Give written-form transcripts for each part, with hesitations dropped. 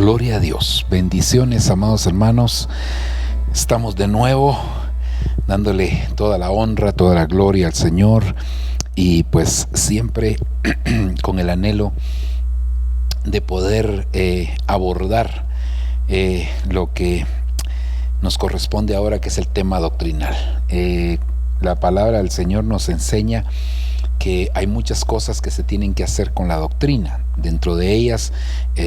Gloria a Dios. Bendiciones, amados hermanos. Estamos de nuevo dándole toda la honra, toda la gloria al Señor, y pues siempre con el anhelo de poder abordar lo que nos corresponde ahora, que es el tema doctrinal. La palabra del Señor nos enseña que hay muchas cosas que se tienen que hacer con la doctrina. Dentro de ellas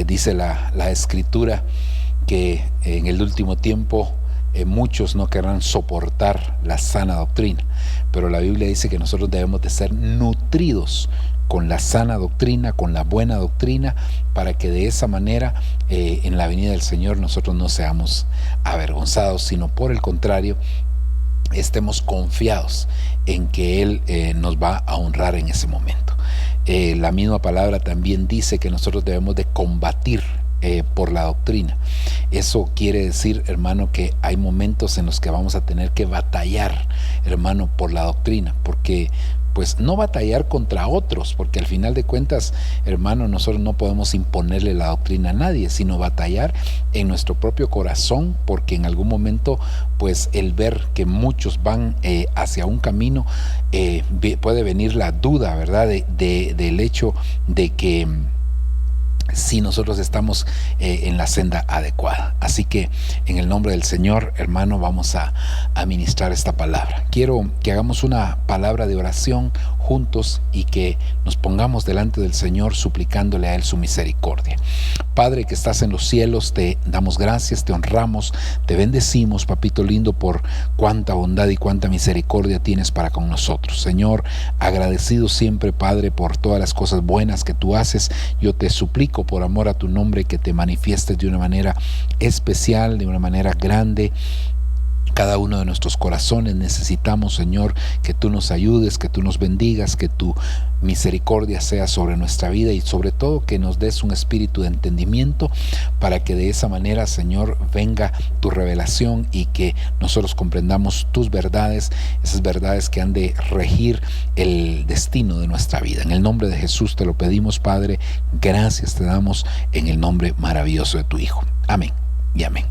dice la Escritura que en el último tiempo muchos no querrán soportar la sana doctrina, pero la Biblia dice que nosotros debemos de ser nutridos con la sana doctrina, con la buena doctrina, para que de esa manera en la venida del Señor nosotros no seamos avergonzados, sino por el contrario, estemos confiados en que Él nos va a honrar en ese momento. La misma palabra también dice que nosotros debemos de combatir por la doctrina. Eso quiere decir, hermano, que hay momentos en los que vamos a tener que batallar, hermano, por la doctrina, porque pues no batallar contra otros, porque al final de cuentas, hermano, nosotros no podemos imponerle la doctrina a nadie, sino batallar en nuestro propio corazón, porque en algún momento, pues el ver que muchos van hacia un camino, puede venir la duda, ¿verdad?, del hecho de que si nosotros estamos en la senda adecuada. Así que en el nombre del Señor, hermano, vamos a ministrar esta palabra. Quiero que hagamos una palabra de oración juntos y que nos pongamos delante del Señor suplicándole a Él su misericordia. Padre que estás en los cielos, te damos gracias, te honramos, te bendecimos, papito lindo, por cuánta bondad y cuánta misericordia tienes para con nosotros. Señor, agradecido siempre, Padre, por todas las cosas buenas que tú haces. Yo te suplico por amor a tu nombre que te manifiestes de una manera especial, de una manera grande. Cada uno de nuestros corazones necesitamos, Señor, que tú nos ayudes, que tú nos bendigas, que tu misericordia sea sobre nuestra vida y sobre todo que nos des un espíritu de entendimiento para que de esa manera, Señor, venga tu revelación y que nosotros comprendamos tus verdades, esas verdades que han de regir el destino de nuestra vida. En el nombre de Jesús te lo pedimos, Padre. Gracias te damos en el nombre maravilloso de tu Hijo. Amén y amén.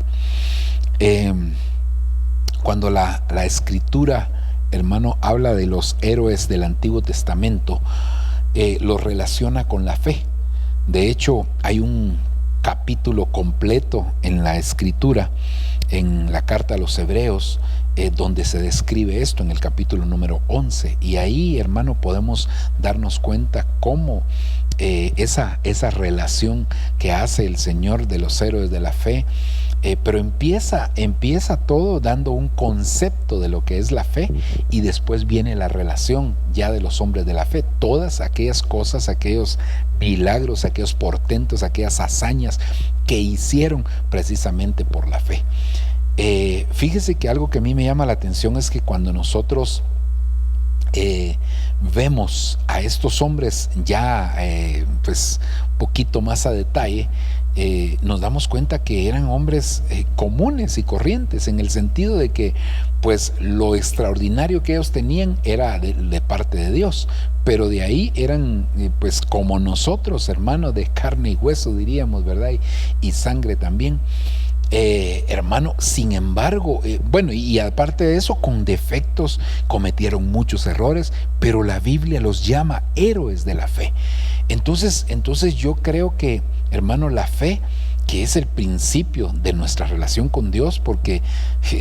Cuando la Escritura, hermano, habla de los héroes del Antiguo Testamento, los relaciona con la fe. De hecho, hay un capítulo completo en la Escritura, en la carta a los Hebreos, donde se describe esto, en el capítulo número 11. Y ahí, hermano, podemos darnos cuenta cómo esa relación que hace el Señor de los héroes de la fe, pero empieza todo dando un concepto de lo que es la fe, y después viene la relación ya de los hombres de la fe, todas aquellas cosas, aquellos milagros, aquellos portentos, aquellas hazañas que hicieron precisamente por la fe. Fíjese que algo que a mí me llama la atención es que cuando nosotros vemos a estos hombres ya pues poquito más a detalle, nos damos cuenta que eran hombres comunes y corrientes, en el sentido de que pues lo extraordinario que ellos tenían era de parte de Dios, pero de ahí eran pues como nosotros, hermanos, de carne y hueso, diríamos, ¿verdad? Y sangre también. Hermano, sin embargo, bueno, y aparte de eso, con defectos, cometieron muchos errores, pero la Biblia los llama héroes de la fe. Entonces yo creo que, hermano, la fe, que es el principio de nuestra relación con Dios, porque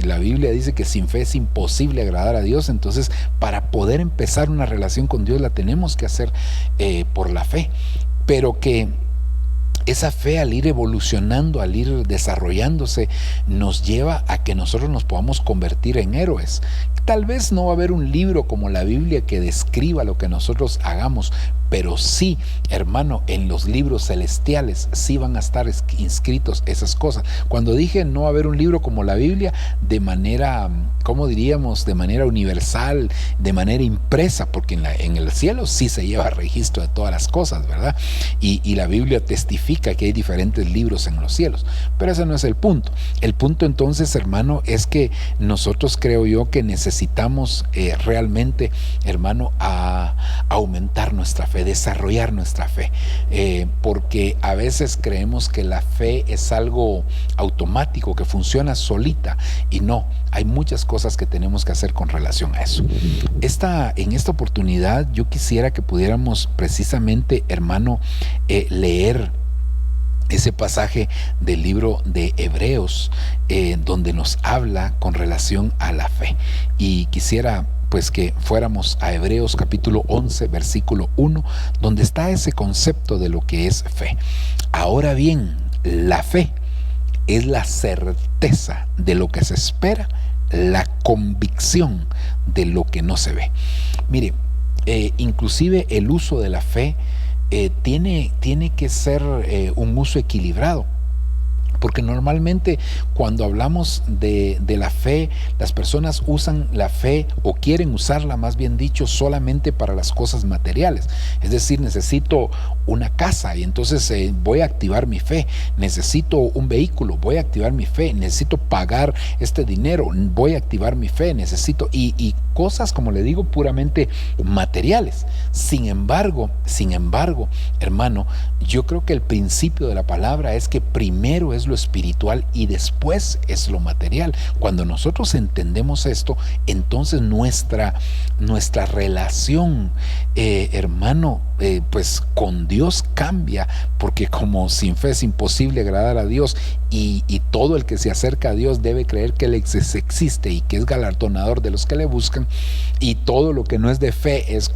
la Biblia dice que sin fe es imposible agradar a Dios. Entonces, para poder empezar una relación con Dios la tenemos que hacer por la fe, pero que esa fe, al ir evolucionando, al ir desarrollándose, nos lleva a que nosotros nos podamos convertir en héroes. Tal vez no va a haber un libro como la Biblia que describa lo que nosotros hagamos, pero sí, hermano, en los libros celestiales sí van a estar inscritos esas cosas. Cuando dije no va a haber un libro como la Biblia, de manera, ¿cómo diríamos?, de manera universal, de manera impresa, porque en el cielo sí se lleva registro de todas las cosas, ¿verdad? Y la Biblia testifica que hay diferentes libros en los cielos, pero ese no es el punto. El punto entonces, hermano, es que nosotros, creo yo, que necesitamos realmente, hermano, a aumentar nuestra fe. fe, desarrollar nuestra fe, porque a veces creemos que la fe es algo automático, que funciona solita, y no, hay muchas cosas que tenemos que hacer con relación a eso. En esta oportunidad yo quisiera que pudiéramos precisamente, hermano, leer ese pasaje del libro de Hebreos, donde nos habla con relación a la fe. Y quisiera pues que fuéramos a Hebreos capítulo 11, versículo 1, donde está ese concepto de lo que es fe. Ahora bien, la fe es la certeza de lo que se espera, la convicción de lo que no se ve. Mire, inclusive el uso de la fe tiene que ser un uso equilibrado, porque normalmente cuando hablamos de la fe, las personas usan la fe, o quieren usarla, más bien dicho, solamente para las cosas materiales. Es decir, necesito una casa y entonces voy a activar mi fe. Necesito un vehículo, voy a activar mi fe. Necesito pagar este dinero, voy a activar mi fe. Necesito y cosas, como le digo, puramente materiales. Sin embargo, hermano, yo creo que el principio de la palabra es que primero es lo espiritual y después es lo material. Cuando nosotros entendemos esto, entonces nuestra relación, hermano, pues con Dios cambia, porque como sin fe es imposible agradar a Dios, y todo el que se acerca a Dios debe creer que Él existe y que es galardonador de los que le buscan, y todo lo que no es de fe es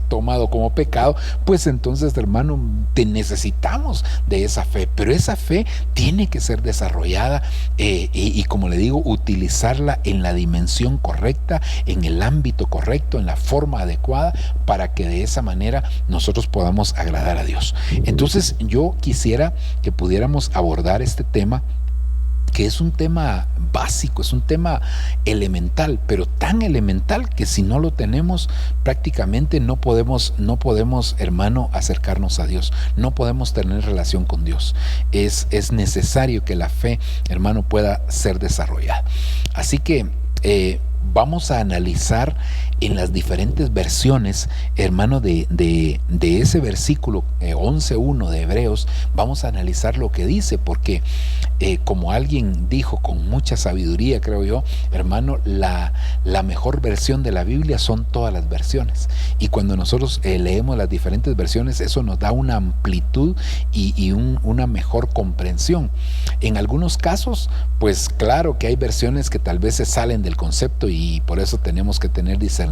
tomado como pecado. Pues entonces, hermano, necesitamos de esa fe, pero esa fe tiene que ser desarrollada y como le digo, utilizarla en la dimensión correcta, en el ámbito correcto, en la forma adecuada, para que de esa manera nosotros podamos agradar a Dios. Entonces yo quisiera que pudiéramos abordar este tema, que es un tema básico, es un tema elemental, pero tan elemental que si no lo tenemos, prácticamente no podemos, hermano, acercarnos a Dios, no podemos tener relación con Dios. Es necesario que la fe, hermano, pueda ser desarrollada. Así que vamos a analizar en las diferentes versiones, hermano, de ese versículo 11.1 de Hebreos. Vamos a analizar lo que dice, porque como alguien dijo con mucha sabiduría, creo yo, hermano, la mejor versión de la Biblia son todas las versiones, y cuando nosotros leemos las diferentes versiones, eso nos da una amplitud y una mejor comprensión. En algunos casos, pues claro que hay versiones que tal vez se salen del concepto, y por eso tenemos que tener discernimiento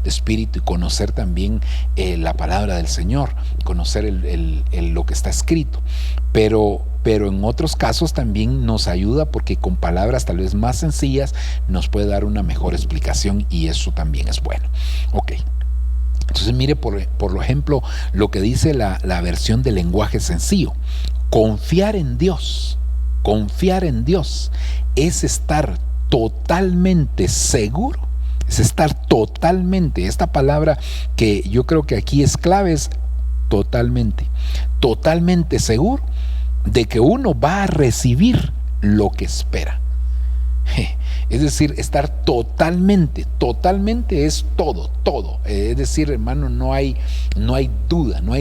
de espíritu y conocer también la palabra del Señor, conocer lo que está escrito. Pero en otros casos también nos ayuda, porque con palabras tal vez más sencillas nos puede dar una mejor explicación, y eso también es bueno. Ok. Entonces mire, por ejemplo, lo que dice la versión del lenguaje sencillo. Confiar en Dios es estar totalmente seguro, esta palabra que yo creo que aquí es clave, es totalmente seguro de que uno va a recibir lo que espera. Es decir, estar totalmente es todo. Es decir, hermano, no hay duda, no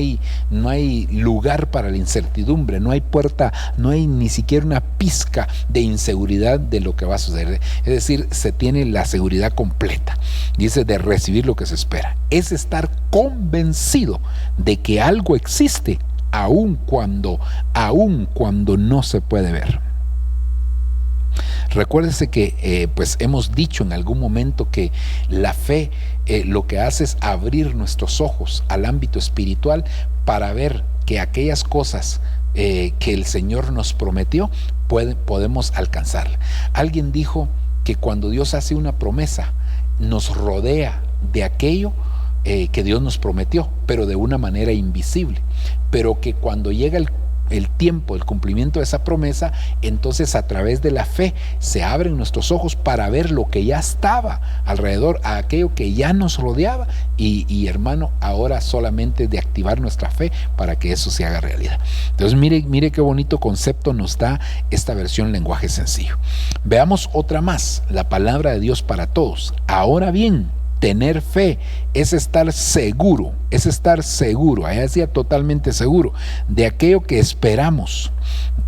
hay lugar para la incertidumbre, no hay puerta, no hay ni siquiera una pizca de inseguridad de lo que va a suceder. Es decir, se tiene la seguridad completa, dice, de recibir lo que se espera. Es estar convencido de que algo existe, aun cuando no se puede ver. Recuérdese que pues hemos dicho en algún momento que la fe lo que hace es abrir nuestros ojos al ámbito espiritual para ver que aquellas cosas que el Señor nos prometió podemos alcanzarla. Alguien dijo que cuando Dios hace una promesa, nos rodea de aquello que Dios nos prometió, pero de una manera invisible, pero que cuando llega el tiempo, el cumplimiento de esa promesa, entonces a través de la fe se abren nuestros ojos para ver lo que ya estaba alrededor, a aquello que ya nos rodeaba, y hermano, ahora solamente de activar nuestra fe para que eso se haga realidad. Entonces mire qué bonito concepto nos da esta versión lenguaje sencillo. Veamos otra más, la palabra de Dios para todos. Ahora bien, Tener fe es estar seguro, allá decía totalmente seguro, de aquello que esperamos.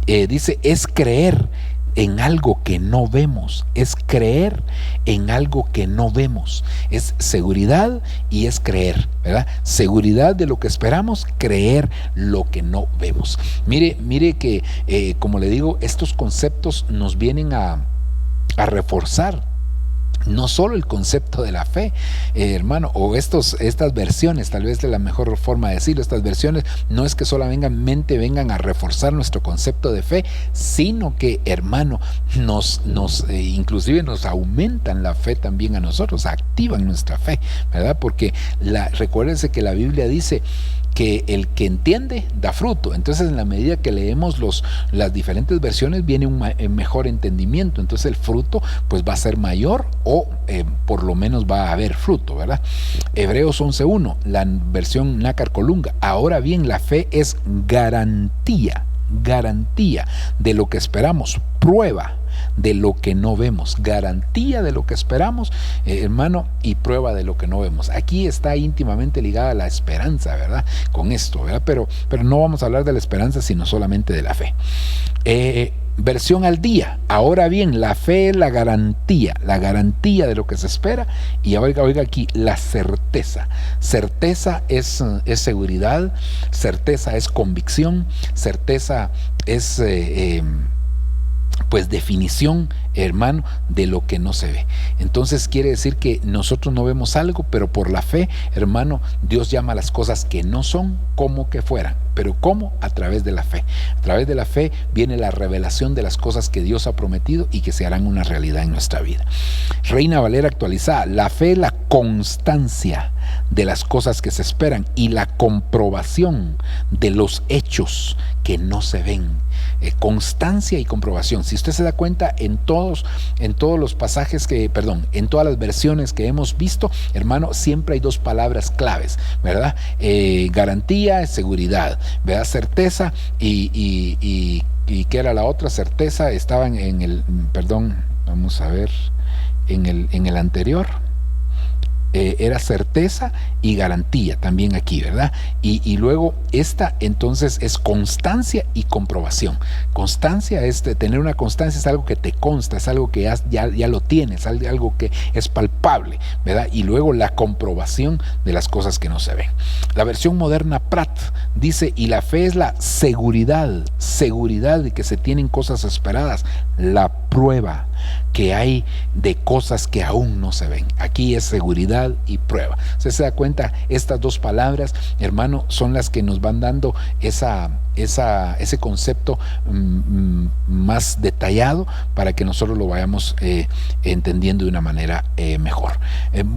Dice, es creer en algo que no vemos, es creer en algo que no vemos, es seguridad y es creer, ¿verdad? Seguridad de lo que esperamos, creer lo que no vemos. Mire que, como le digo, estos conceptos nos vienen a reforzar no solo el concepto de la fe, hermano, o estas versiones, tal vez de la mejor forma de decirlo, estas versiones no es que solamente vengan a reforzar nuestro concepto de fe, sino que, hermano, inclusive nos aumentan la fe también a nosotros, activan nuestra fe, ¿verdad? Porque recuérdense que la Biblia dice que el que entiende da fruto. Entonces, en la medida que leemos las diferentes versiones, viene un mejor entendimiento. Entonces el fruto pues va a ser mayor, o por lo menos va a haber fruto, ¿verdad? Hebreos 11:1, la versión Nácar Colunga. Ahora bien, la fe es garantía de lo que esperamos, prueba de lo que no vemos, garantía de lo que esperamos, hermano, y prueba de lo que no vemos. Aquí está íntimamente ligada la esperanza, ¿verdad? Con esto, ¿verdad? Pero no vamos a hablar de la esperanza, sino solamente de la fe. Versión al día. Ahora bien, la fe es la garantía de lo que se espera. Y oiga aquí, la certeza. Certeza es seguridad, certeza es convicción, certeza es pues definición, hermano, de lo que no se ve. Entonces quiere decir que nosotros no vemos algo, pero por la fe, hermano, Dios llama a las cosas que no son como que fueran. ¿Pero cómo? A través de la fe. A través de la fe viene la revelación de las cosas que Dios ha prometido y que se harán una realidad en nuestra vida. Reina Valera actualizada. La fe es la constancia de las cosas que se esperan y la comprobación de los hechos que no se ven. Constancia y comprobación. Si usted se da cuenta, en todos los pasajes en todas las versiones que hemos visto, hermano, siempre hay dos palabras claves, ¿verdad? Garantía, seguridad, ¿verdad? Certeza y ¿qué era la otra? Certeza estaban en el anterior. Era certeza y garantía también aquí, ¿verdad? Y luego esta entonces es constancia y comprobación. Constancia es tener una constancia, es algo que te consta, es algo que ya lo tienes, algo que es palpable, ¿verdad? Y luego la comprobación de las cosas que no se ven. La versión moderna Pratt dice, y la fe es la seguridad de que se tienen cosas esperadas, la prueba que hay de cosas que aún no se ven. Aquí es seguridad y prueba. Usted se da cuenta, estas dos palabras, hermano, son las que nos van dando ese concepto más detallado para que nosotros lo vayamos entendiendo de una manera mejor.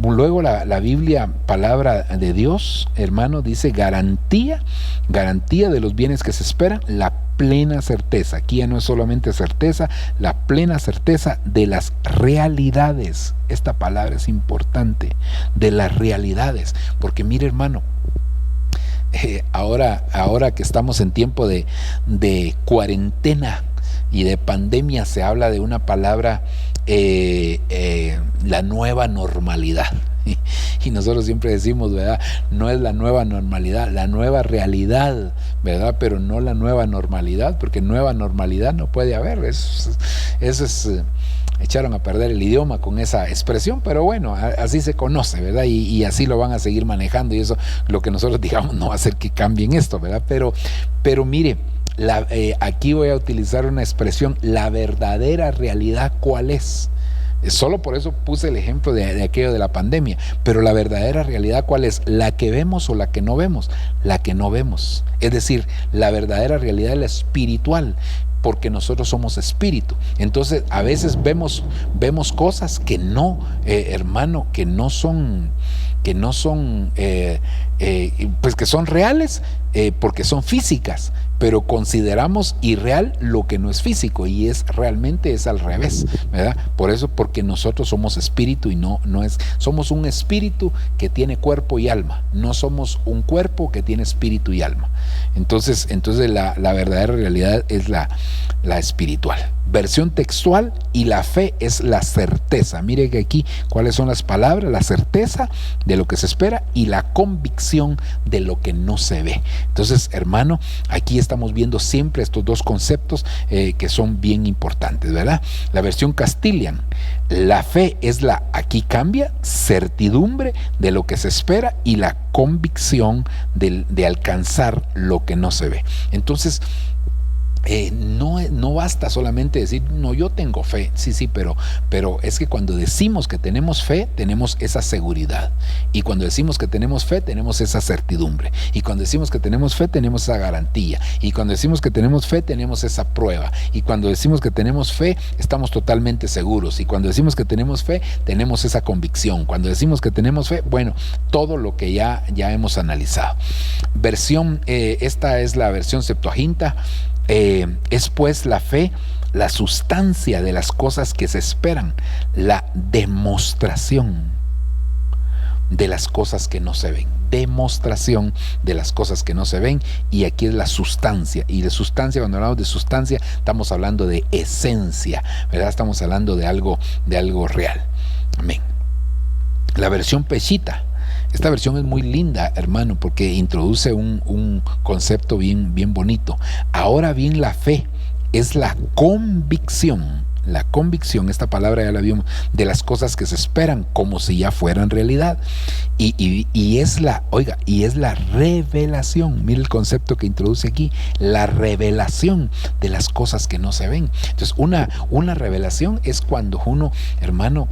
Luego la Biblia, palabra de Dios, hermano, dice garantía de los bienes que se esperan, la plena certeza. Aquí ya no es solamente certeza, la plena certeza de las realidades. Esta palabra es importante, de las realidades, porque mire, hermano, ahora que estamos en tiempo de cuarentena y de pandemia, se habla de una palabra, la nueva normalidad. Y nosotros siempre decimos, ¿verdad? No es la nueva normalidad, la nueva realidad, ¿verdad? Pero no la nueva normalidad, porque nueva normalidad no puede haber. Eso es echaron a perder el idioma con esa expresión, pero bueno, así se conoce, ¿verdad? Y así lo van a seguir manejando, y eso, lo que nosotros digamos, no va a hacer que cambien esto, ¿verdad? Pero mire, aquí voy a utilizar una expresión, la verdadera realidad, ¿cuál es? Solo por eso puse el ejemplo de aquello de la pandemia, pero la verdadera realidad, ¿cuál es? ¿La que vemos o la que no vemos? La que no vemos. Es decir, la verdadera realidad es la espiritual, porque nosotros somos espíritu. Entonces a veces vemos cosas que no, hermano, que no son pues que son reales, porque son físicas, pero consideramos irreal lo que no es físico, y realmente es al revés, ¿verdad? Por eso, porque nosotros somos espíritu y somos un espíritu que tiene cuerpo y alma, no somos un cuerpo que tiene espíritu y alma. Entonces la verdadera realidad es la espiritual. versión textual, y la fe es la certeza. Mire que aquí cuáles son las palabras: la certeza de lo que se espera y la convicción de lo que no se ve. Entonces, hermano, aquí estamos viendo siempre estos dos conceptos que son bien importantes, ¿verdad? La versión Castilian: la fe es la, aquí cambia, certidumbre de lo que se espera y la convicción de alcanzar lo que no se ve. Entonces, no basta solamente decir, no, yo tengo fe, sí, pero es que cuando decimos que tenemos fe, tenemos esa seguridad, y cuando decimos que tenemos fe, tenemos esa certidumbre, y cuando decimos que tenemos fe, tenemos esa garantía, y cuando decimos que tenemos fe, tenemos esa prueba, y cuando decimos que tenemos fe, estamos totalmente seguros, y cuando decimos que tenemos fe, tenemos esa convicción. Cuando decimos que tenemos fe, bueno, todo lo que ya hemos analizado. Esta es la versión Septuaginta. Es pues la fe la sustancia de las cosas que se esperan, la demostración de las cosas que no se ven. Demostración de las cosas que no se ven, y aquí es la sustancia. Y de sustancia, cuando hablamos de sustancia, estamos hablando de esencia, ¿verdad? Estamos hablando de algo real. Amén. La versión Peshitta. Esta versión es muy linda, hermano, porque introduce un concepto bien bonito. Ahora bien, la fe es la convicción, esta palabra ya la vimos, de las cosas que se esperan como si ya fueran realidad. Y es la revelación. Mira el concepto que introduce aquí: la revelación de las cosas que no se ven. Entonces, una revelación es cuando uno, hermano,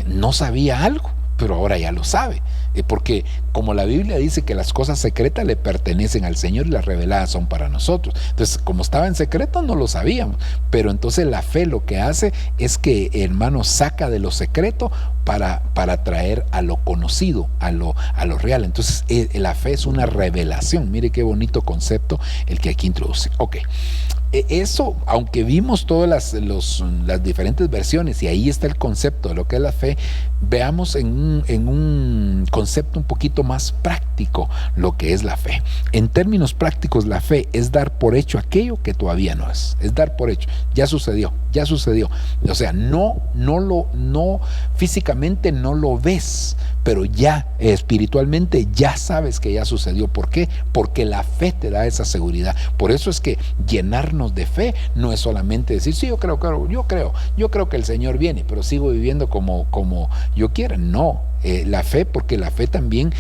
no sabía algo, pero ahora ya lo sabe, porque como la Biblia dice que las cosas secretas le pertenecen al Señor y las reveladas son para nosotros. Entonces, como estaba en secreto, no lo sabíamos, pero entonces la fe lo que hace es que, hermano, saca de lo secreto para traer a lo conocido, a lo real. Entonces, la fe es una revelación. Mire qué bonito concepto el que aquí introduce. Ok. Eso, aunque vimos todas las diferentes versiones, y ahí está el concepto de lo que es la fe, veamos en un concepto un poquito más práctico lo que es la fe. En términos prácticos, la fe es dar por hecho aquello que todavía no es. Es dar por hecho. Ya sucedió. O sea, no físicamente no lo ves, pero ya espiritualmente ya sabes que ya sucedió. ¿Por qué? Porque la fe te da esa seguridad. Por eso es que llenarnos de fe no es solamente decir, sí, yo creo que el Señor viene, pero sigo viviendo como yo quiera. No, la fe, porque la fe también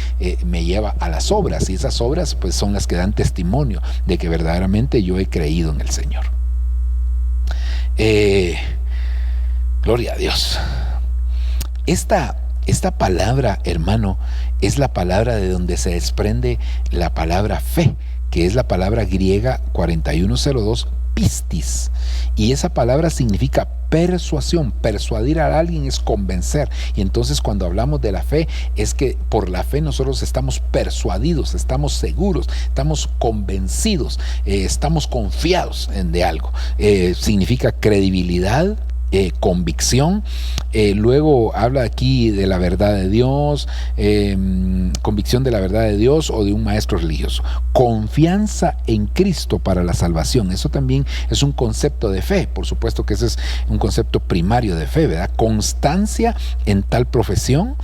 me lleva a las obras, y esas obras pues son las que dan testimonio de que verdaderamente yo he creído en el Señor. Gloria a Dios. Esta palabra, hermano, es la palabra de donde se desprende la palabra fe, que es la palabra griega 4102, pistis, y esa palabra significa persuasión. Persuadir a alguien es convencer, y entonces cuando hablamos de la fe, es que por la fe nosotros estamos persuadidos, estamos seguros, estamos convencidos, estamos confiados de algo. Significa credibilidad, convicción. Luego habla aquí de la verdad de Dios, convicción de la verdad de Dios o de un maestro religioso. Confianza en Cristo para la salvación. Eso también es un concepto de fe. Por supuesto que ese es un concepto primario de fe, ¿verdad? Constancia en tal profesión,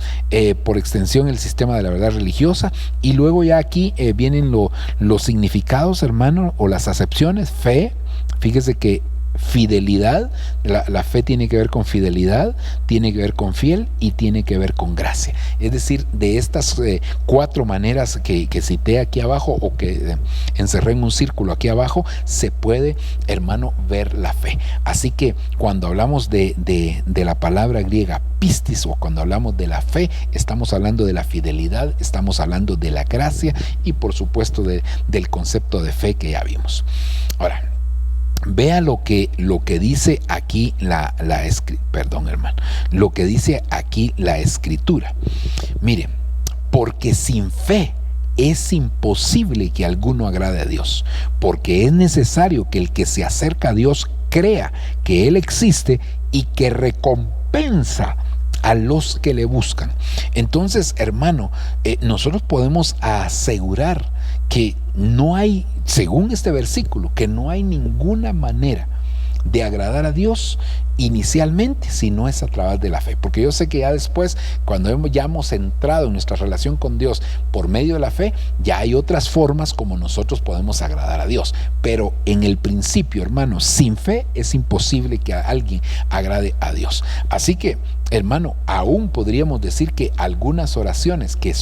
por extensión el sistema de la verdad religiosa. Y luego ya aquí vienen los significados, hermano, o las acepciones. Fe, fíjese que fidelidad, la fe tiene que ver con fidelidad, tiene que ver con fiel y tiene que ver con gracia. Es decir, de estas cuatro maneras que cité aquí abajo, o que encerré en un círculo aquí abajo, se puede, hermano, ver la fe. Así que cuando hablamos de la palabra griega pistis, o cuando hablamos de la fe, estamos hablando de la fidelidad, estamos hablando de la gracia y por supuesto del concepto de fe que ya vimos. Ahora, vea lo que dice aquí lo que dice aquí la Escritura. Mire, porque sin fe es imposible que alguno agrade a Dios, porque es necesario que el que se acerca a Dios crea que Él existe y que recompensa a los que le buscan. Entonces, hermano, nosotros podemos asegurar que no hay, según este versículo, que no hay ninguna manera de agradar a Dios inicialmente si no es a través de la fe, porque yo sé que ya después, cuando ya hemos entrado en nuestra relación con Dios por medio de la fe, ya hay otras formas como nosotros podemos agradar a Dios, pero en el principio, hermano, sin fe es imposible que alguien agrade a Dios. Así que, hermano, aún podríamos decir que algunas oraciones que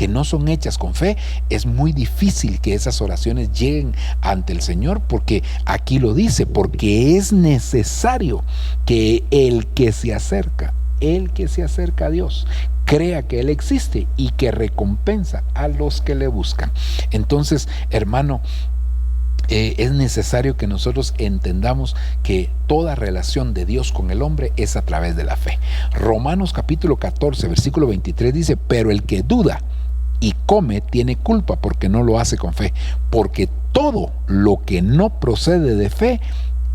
no son hechas con fe, es muy difícil que esas oraciones lleguen ante el Señor, porque aquí lo dice, porque es necesario que el que se acerca a Dios, crea que Él existe y que recompensa a los que le buscan. Entonces, hermano, es necesario que nosotros entendamos que toda relación de Dios con el hombre es a través de la fe. Romanos capítulo 14, versículo 23 dice: pero el que duda y come tiene culpa, porque no lo hace con fe, porque todo lo que no procede de fe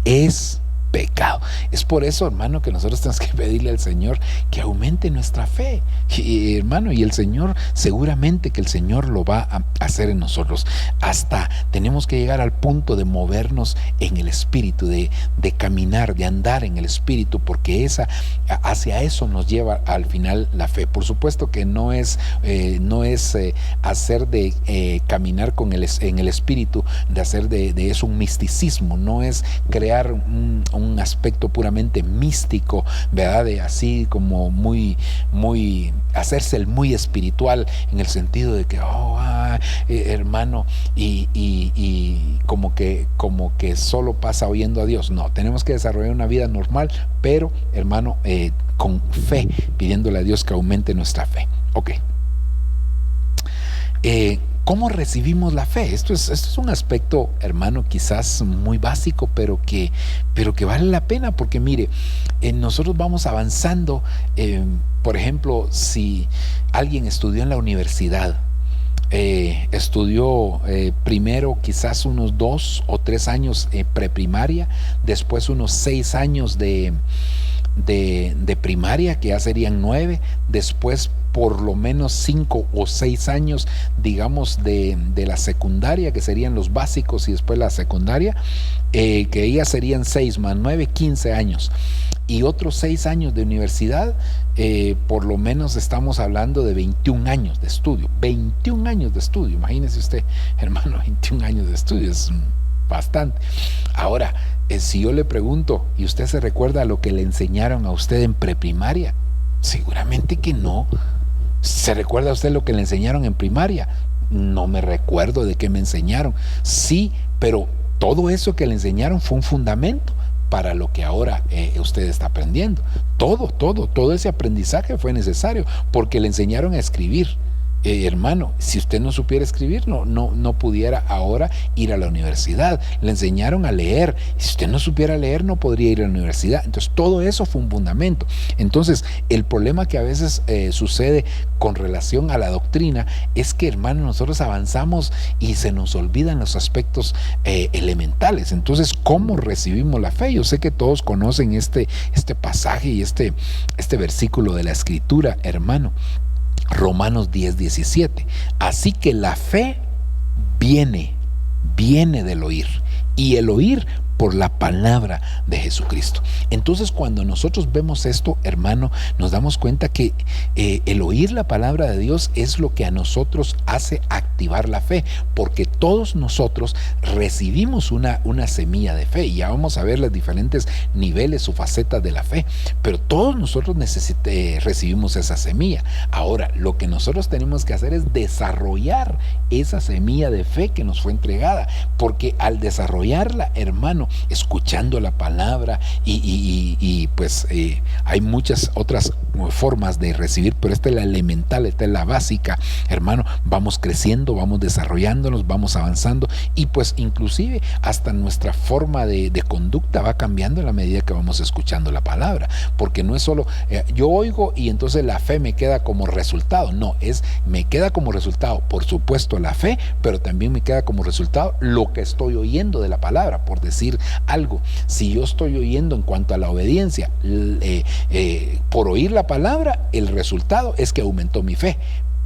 es pecado. Es por eso, hermano, que nosotros tenemos que pedirle al Señor que aumente nuestra fe, hermano, y el Señor, seguramente que el Señor lo va a hacer en nosotros. Hasta tenemos que llegar al punto de movernos en el Espíritu, de caminar, de andar en el Espíritu, porque hacia eso nos lleva al final la fe. Por supuesto que no es hacer de caminar en el Espíritu, de hacer de eso un misticismo, no es crear un aspecto puramente místico, ¿verdad? De así como hacerse el muy espiritual, en el sentido de que, hermano, y como que solo pasa oyendo a Dios. No, tenemos que desarrollar una vida normal, pero, hermano, con fe, pidiéndole a Dios que aumente nuestra fe. Ok. ¿Cómo recibimos la fe? Esto es un aspecto, hermano, quizás muy básico, pero que vale la pena, porque mire, nosotros vamos avanzando. Por ejemplo, si alguien estudió en la universidad, estudió primero quizás unos 2 o 3 años preprimaria, después unos 6 años de primaria, que ya serían 9, después por lo menos 5 o 6 años, digamos, de la secundaria, que serían los básicos, y después la secundaria, que ya serían 6 más 9, 15 años, y otros 6 años de universidad. Por lo menos estamos hablando de 21 años de estudio. 21 años de estudio, imagínese usted, hermano, 21 años de estudio es bastante. Ahora, si yo le pregunto, ¿y usted se recuerda lo que le enseñaron a usted en preprimaria? Seguramente que no. ¿Se recuerda usted lo que le enseñaron en primaria? No me recuerdo de qué me enseñaron. Sí, pero todo eso que le enseñaron fue un fundamento para lo que ahora usted está aprendiendo. Todo ese aprendizaje fue necesario, porque le enseñaron a escribir. Hermano, si usted no supiera escribir, no pudiera ahora ir a la universidad. Le enseñaron a leer. Si usted no supiera leer, no podría ir a la universidad. Entonces, todo eso fue un fundamento. Entonces, el problema que a veces sucede con relación a la doctrina es que, hermano, nosotros avanzamos y se nos olvidan los aspectos elementales. Entonces, ¿cómo recibimos la fe? Yo sé que todos conocen este pasaje y este versículo de la Escritura, hermano. Romanos 10:17. Así que la fe viene del oír, y el oír por la palabra de Jesucristo. Entonces, cuando nosotros vemos esto, hermano, nos damos cuenta que el oír la palabra de Dios es lo que a nosotros hace activar la fe, porque todos nosotros recibimos una semilla de fe, y ya vamos a ver los diferentes niveles o facetas de la fe, pero todos nosotros recibimos esa semilla. Ahora, lo que nosotros tenemos que hacer es desarrollar esa semilla de fe que nos fue entregada, porque al desarrollarla, hermano, escuchando la palabra y pues hay muchas otras formas de recibir, pero esta es la elemental, esta es la básica, hermano. Vamos creciendo, vamos desarrollándonos, vamos avanzando, y pues inclusive hasta nuestra forma de conducta va cambiando en la medida que vamos escuchando la palabra, porque no es solo yo oigo y entonces la fe me queda como resultado. No, me queda como resultado, por supuesto, la fe, pero también me queda como resultado lo que estoy oyendo de la palabra. Por decir algo, si yo estoy oyendo en cuanto a la obediencia, por oír la palabra, el resultado es que aumentó mi fe.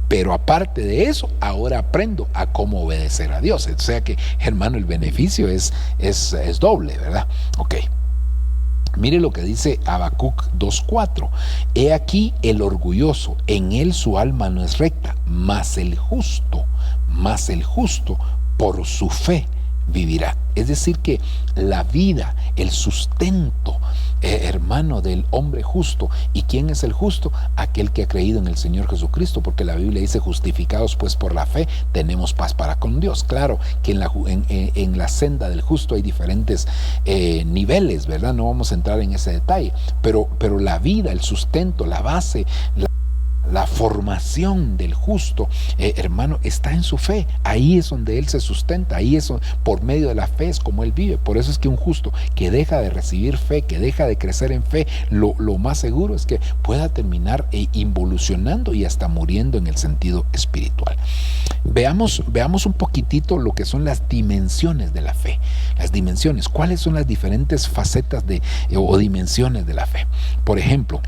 Pero aparte de eso, ahora aprendo a cómo obedecer a Dios. O sea que, hermano, el beneficio es doble, ¿verdad? Ok. Mire lo que dice Habacuc 2:4. He aquí el orgulloso, en él su alma no es recta, mas el justo por su fe vivirá. Es decir que la vida, el sustento, hermano, del hombre justo. ¿Y quién es el justo? Aquel que ha creído en el Señor Jesucristo, porque la Biblia dice: justificados pues por la fe, tenemos paz para con Dios. Claro que en la senda del justo hay diferentes niveles, ¿verdad? No vamos a entrar en ese detalle, pero la vida, el sustento, la base, la formación del justo, hermano, está en su fe. Ahí es donde él se sustenta, ahí es por medio de la fe es como él vive. Por eso es que un justo que deja de recibir fe, que deja de crecer en fe, lo más seguro es que pueda terminar involucionando y hasta muriendo en el sentido espiritual. Veamos un poquitito lo que son las dimensiones de la fe. Las dimensiones, ¿cuáles son las diferentes facetas o dimensiones de la fe? Por ejemplo,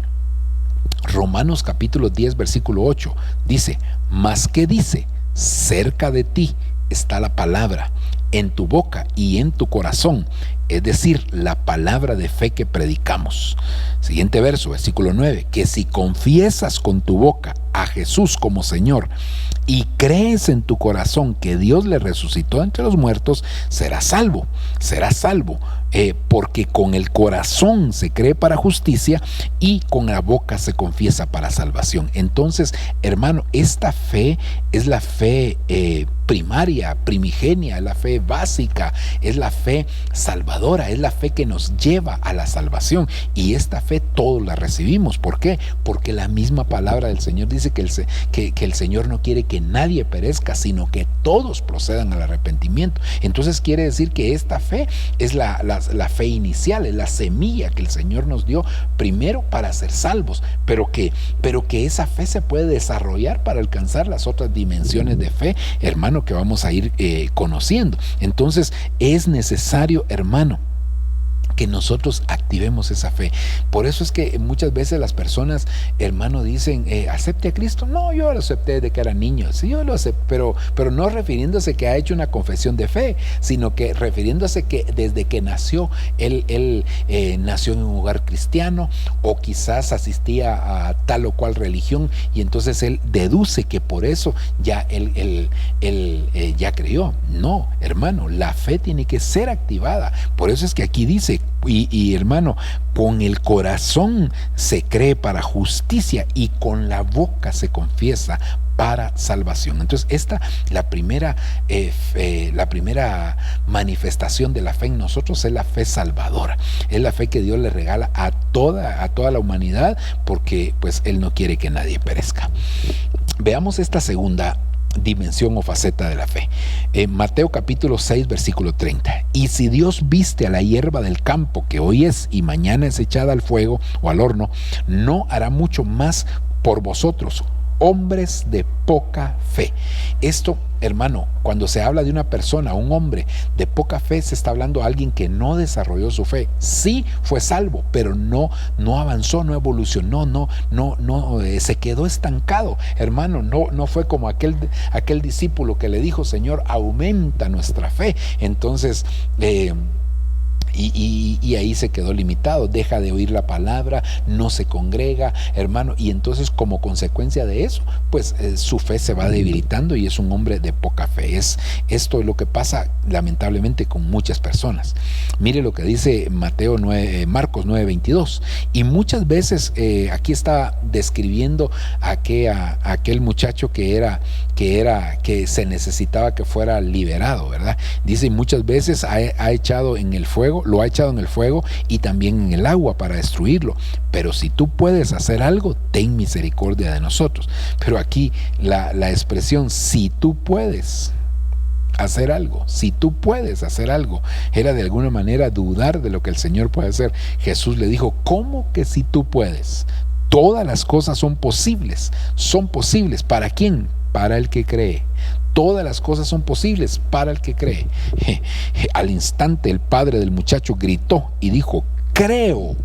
Romanos capítulo 10 versículo 8 dice: mas ¿qué dice? Cerca de ti está la palabra, en tu boca y en tu corazón, es decir, la palabra de fe que predicamos. Siguiente verso, versículo 9, que si confiesas con tu boca a Jesús como Señor y crees en tu corazón que Dios le resucitó entre los muertos, serás salvo. Porque con el corazón se cree para justicia y con la boca se confiesa para salvación. Entonces, hermano, esta fe es la fe primaria, primigenia, es la fe básica, es la fe salvadora, es la fe que nos lleva a la salvación. Y esta fe todos la recibimos. ¿Por qué? Porque la misma palabra del Señor dice que el Señor no quiere que nadie perezca, sino que todos procedan al arrepentimiento. Entonces quiere decir que esta fe es la fe inicial, es la semilla que el Señor nos dio primero para ser salvos, pero que esa fe se puede desarrollar para alcanzar las otras dimensiones de fe, hermano, que vamos a ir conociendo. Entonces es necesario, hermano, que nosotros activemos esa fe. Por eso es que muchas veces las personas, hermano, dicen: ¿acepte a Cristo? No, yo lo acepté desde que era niño. Sí, yo lo acepté, pero no refiriéndose que ha hecho una confesión de fe, sino que refiriéndose que desde que nació, él nació en un hogar cristiano, o quizás asistía a tal o cual religión, y entonces él deduce que por eso ya él ya creyó. No, hermano, la fe tiene que ser activada. Por eso es que aquí dice: y hermano, con el corazón se cree para justicia y con la boca se confiesa para salvación. Entonces esta la primera manifestación de la fe en nosotros es la fe salvadora, es la fe que Dios le regala a toda la humanidad, porque pues Él no quiere que nadie perezca. Veamos esta segunda dimensión o faceta de la fe. Mateo capítulo 6 versículo 30. Y si Dios viste a la hierba del campo, que hoy es y mañana es echada al fuego o al horno, ¿no hará mucho más por vosotros, hombres de poca fe? Esto, hermano, cuando se habla de una persona, un hombre de poca fe, se está hablando de alguien que no desarrolló su fe. Sí fue salvo, pero no avanzó, no evolucionó, no se quedó estancado. Hermano, no fue como aquel discípulo que le dijo: Señor, aumenta nuestra fe. Entonces y ahí se quedó limitado, deja de oír la palabra, no se congrega, hermano, y entonces como consecuencia de eso, pues su fe se va debilitando y es un hombre de poca fe. Esto es lo que pasa lamentablemente con muchas personas. Mire lo que dice Marcos 9:22, y muchas veces aquí está describiendo a aquel muchacho que se necesitaba que fuera liberado, ¿verdad? Dice: muchas veces ha echado en el fuego, lo ha echado en el fuego y también en el agua para destruirlo. Pero si tú puedes hacer algo, ten misericordia de nosotros. Pero aquí la expresión "si tú puedes hacer algo", si tú puedes hacer algo, era de alguna manera dudar de lo que el Señor puede hacer. Jesús le dijo: ¿cómo que si tú puedes? Todas las cosas son posibles. ¿Son posibles para quién? Para el que cree. Todas las cosas son posibles para el que cree. Al instante el padre del muchacho gritó y dijo: creo,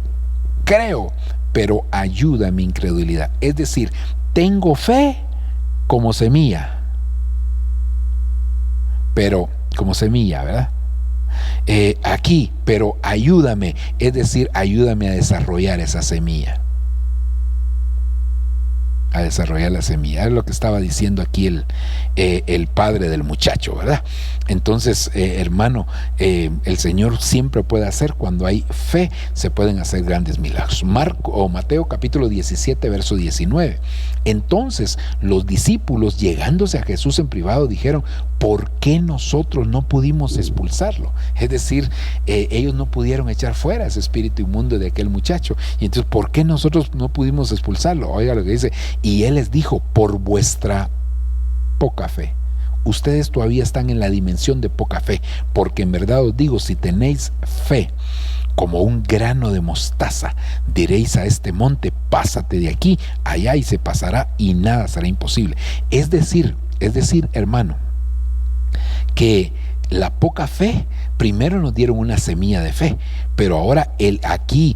pero ayuda a mi incredulidad. Es decir, tengo fe como semilla, pero como semilla, ¿verdad? aquí, pero ayúdame, es decir, ayúdame a desarrollar esa semilla. A desarrollar la semilla. Es lo que estaba diciendo aquí el padre del muchacho, ¿verdad? Entonces, hermano, el Señor siempre puede hacer, cuando hay fe, se pueden hacer grandes milagros. Mateo capítulo 17, verso 19. Entonces, los discípulos, llegándose a Jesús en privado, dijeron: ¿por qué nosotros no pudimos expulsarlo? Es decir, ellos no pudieron echar fuera ese espíritu inmundo de aquel muchacho. Y entonces, ¿por qué nosotros no pudimos expulsarlo? Oiga lo que dice: y él les dijo: por vuestra poca fe. Ustedes todavía están en la dimensión de poca fe, porque en verdad os digo, si tenéis fe como un grano de mostaza, diréis a este monte: pásate de aquí allá, y se pasará, y nada será imposible. Es decir, hermano, que la poca fe, primero nos dieron una semilla de fe, pero ahora aquí,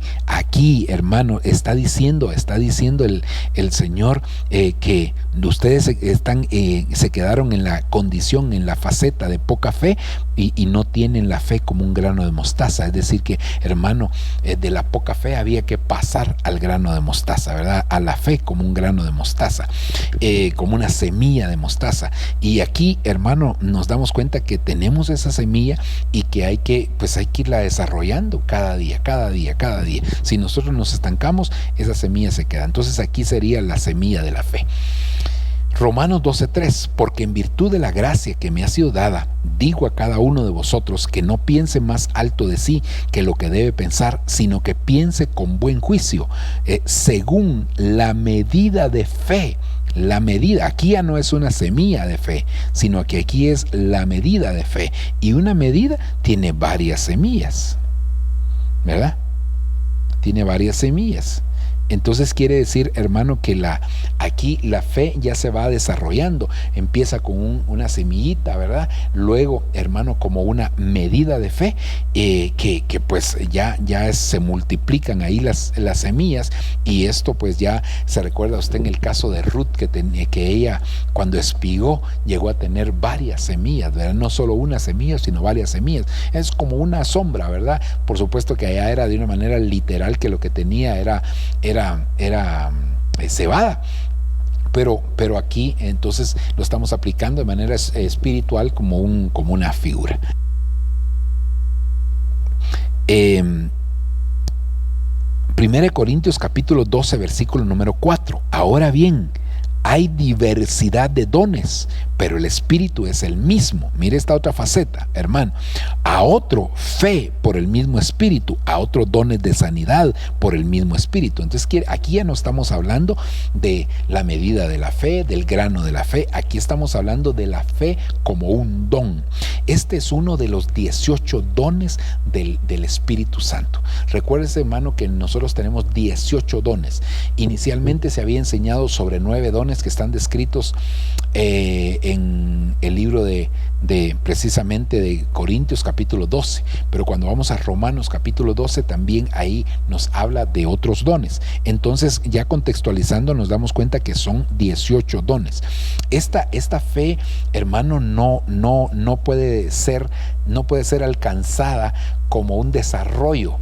hermano, está diciendo el Señor que ustedes se quedaron en la condición, en la faceta de poca fe, y no tienen la fe como un grano de mostaza. Es decir que, hermano, de la poca fe había que pasar al grano de mostaza, ¿verdad? A la fe como un grano de mostaza, como una semilla de mostaza. Y aquí, hermano, nos damos cuenta que tenemos esa semilla y que hay que irla desarrollando cada día. Si nosotros nos estancamos, esa semilla se queda. Entonces aquí sería la semilla de la fe. Romanos 12:3: porque en virtud de la gracia que me ha sido dada, digo a cada uno de vosotros que no piense más alto de sí que lo que debe pensar, sino que piense con buen juicio, según la medida de fe. La medida, aquí ya no es una semilla de fe, sino que aquí es la medida de fe. Y una medida tiene varias semillas, ¿verdad? Tiene varias semillas. Entonces quiere decir, hermano, que aquí la fe ya se va desarrollando. Empieza con una semillita, ¿verdad? Luego, hermano, como una medida de fe, que pues ya se multiplican ahí las semillas. Y esto pues ya se recuerda usted en el caso de Ruth, que ella, cuando espigó, llegó a tener varias semillas, ¿verdad? No solo una semilla, sino varias semillas. Es como una sombra, ¿verdad? Por supuesto que allá era de una manera literal, que lo que tenía era cebada, pero aquí entonces lo estamos aplicando de manera espiritual como una figura. 1 Corintios capítulo 12, versículo número 4: ahora bien, hay diversidad de dones, pero el Espíritu es el mismo. Mire esta otra faceta, hermano. A otro fe por el mismo Espíritu, a otro dones de sanidad por el mismo Espíritu. Entonces aquí ya no estamos hablando de la medida de la fe, del grano de la fe. Aquí estamos hablando de la fe como un don. Este es uno de los 18 dones del Espíritu Santo. Recuérdese, hermano, que nosotros tenemos 18 dones. Inicialmente se había enseñado sobre 9 dones que están descritos en el libro de precisamente de Corintios capítulo 12, pero cuando vamos a Romanos capítulo 12, también ahí nos habla de otros dones. Entonces, ya contextualizando, nos damos cuenta que son 18 dones. Esta fe, hermano, no puede ser alcanzada como un desarrollo,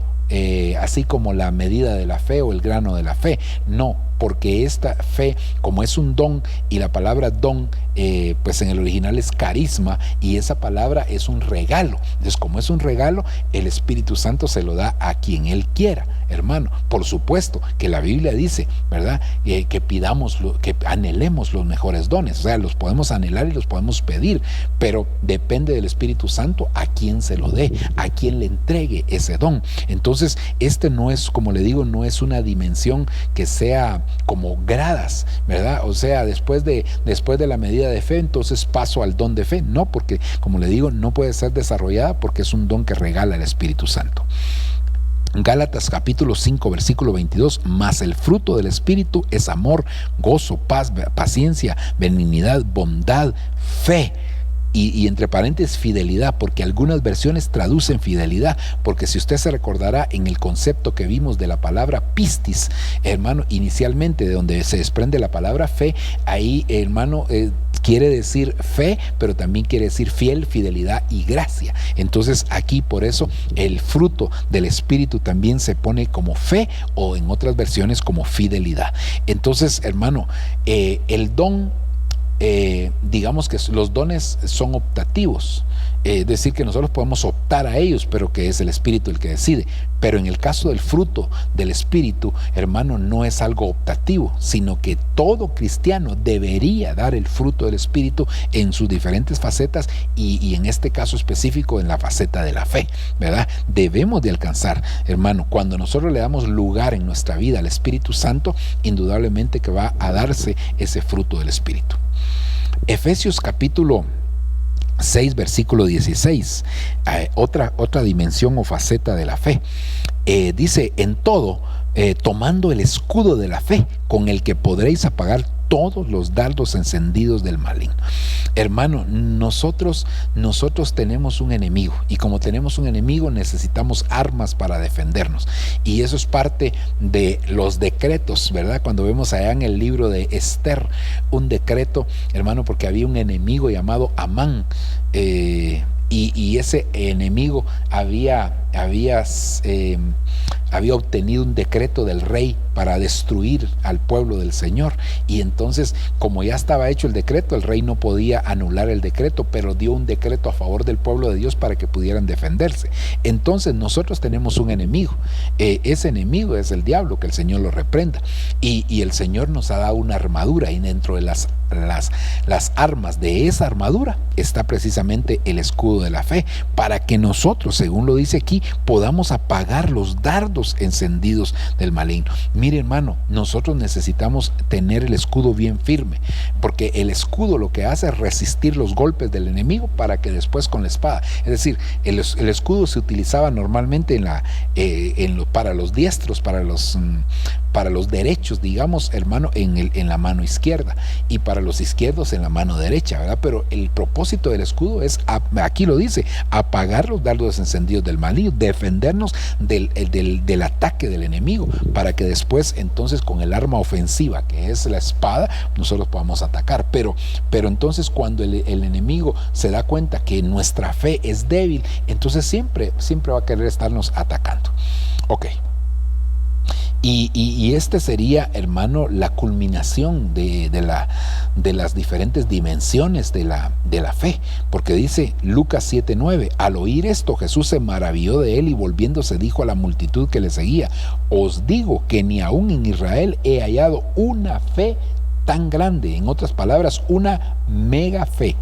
así como la medida de la fe o el grano de la fe. No, porque esta fe, como es un don, y la palabra don, pues en el original es carisma, y esa palabra es un regalo. Entonces, como es un regalo, el Espíritu Santo se lo da a quien Él quiera, hermano. Por supuesto que la Biblia dice, ¿verdad?, que pidamos, que anhelemos los mejores dones. O sea, los podemos anhelar y los podemos pedir, pero depende del Espíritu Santo a quien se lo dé, a quien le entregue ese don. Entonces, no es, como le digo, no es una dimensión que sea como gradas, ¿verdad? O sea, después de la medida de fe, entonces paso al don de fe. No, porque, como le digo, no puede ser desarrollada, porque es un don que regala el Espíritu Santo. Gálatas capítulo 5, versículo 22: mas el fruto del Espíritu es amor, gozo, paz, paciencia, benignidad, bondad, fe. Y entre paréntesis, fidelidad, porque algunas versiones traducen fidelidad, porque si usted se recordará en el concepto que vimos de la palabra pistis, hermano, inicialmente de donde se desprende la palabra fe, ahí, hermano, quiere decir fe, pero también quiere decir fiel, fidelidad y gracia. Entonces aquí por eso el fruto del Espíritu también se pone como fe, o en otras versiones como fidelidad. Entonces, hermano, el don, digamos que los dones son optativos, es decir, que nosotros podemos optar a ellos, pero que es el Espíritu el que decide. Pero en el caso del fruto del Espíritu, hermano, no es algo optativo, sino que todo cristiano debería dar el fruto del Espíritu en sus diferentes facetas, y en este caso específico en la faceta de la fe, ¿verdad? Debemos de alcanzar, hermano, cuando nosotros le damos lugar en nuestra vida al Espíritu Santo, indudablemente que va a darse ese fruto del Espíritu. Efesios capítulo 6, versículo 16, otra dimensión o faceta de la fe. Dice: en todo, tomando el escudo de la fe, con el que podréis apagar todos los dardos encendidos del maligno. Hermano, nosotros tenemos un enemigo, y como tenemos un enemigo necesitamos armas para defendernos, y eso es parte de los decretos, ¿verdad? Cuando vemos allá en el libro de Esther un decreto, hermano, porque había un enemigo llamado Amán, y ese enemigo había obtenido un decreto del rey para destruir al pueblo del Señor, y entonces, como ya estaba hecho el decreto, el rey no podía anular el decreto, pero dio un decreto a favor del pueblo de Dios para que pudieran defenderse. Entonces nosotros tenemos un enemigo, ese enemigo es el diablo, que el Señor lo reprenda, y el Señor nos ha dado una armadura, y dentro de las armas de esa armadura está precisamente el escudo de la fe, para que nosotros, según lo dice aquí, podamos apagar los dardos encendidos del maligno. Mire, hermano, nosotros necesitamos tener el escudo bien firme, porque el escudo lo que hace es resistir los golpes del enemigo para que después con la espada, es decir, el escudo se utilizaba normalmente para los diestros, para los derechos, digamos, hermano, en la mano izquierda, y para los izquierdos en la mano derecha, ¿verdad? Pero el propósito del escudo es, aquí lo dice, apagar los dardos encendidos del maligno, defendernos del ataque del enemigo, para que después entonces con el arma ofensiva, que es la espada, nosotros podamos atacar. Pero entonces cuando el enemigo se da cuenta que nuestra fe es débil, entonces siempre va a querer estarnos atacando. Ok. Y este sería, hermano, la culminación de las diferentes dimensiones de la fe, porque dice Lucas 7:9: al oír esto, Jesús se maravilló de él, y volviéndose dijo a la multitud que le seguía: os digo que ni aún en Israel he hallado una fe tan grande. En otras palabras, una mega fe.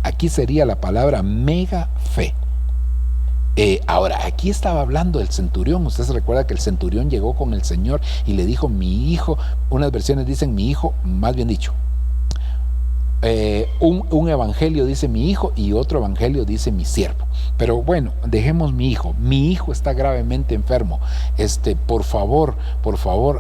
Aquí sería la palabra mega fe. Ahora, aquí estaba hablando del centurión. Usted se recuerda que el centurión llegó con el Señor y le dijo: mi hijo, unas versiones dicen mi hijo, más bien dicho, un evangelio dice mi hijo y otro evangelio dice mi siervo, pero bueno, dejemos mi hijo está gravemente enfermo, por favor,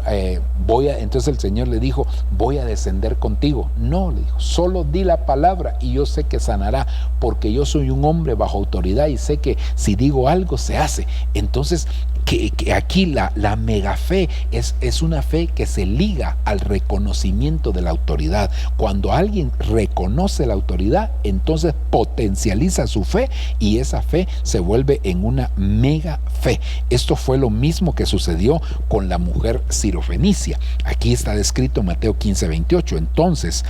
entonces el Señor le dijo: voy a descender contigo. No, le dijo, solo di la palabra y yo sé que sanará, porque yo soy un hombre bajo autoridad y sé que si digo algo se hace. Entonces que aquí la mega fe es una fe que se liga al reconocimiento de la autoridad. Cuando alguien reconoce la autoridad, entonces potencializa su fe, y esa fe se vuelve en una mega fe. Esto fue lo mismo que sucedió con la mujer sirofenicia. Aquí está descrito en Mateo 15:28. Entonces,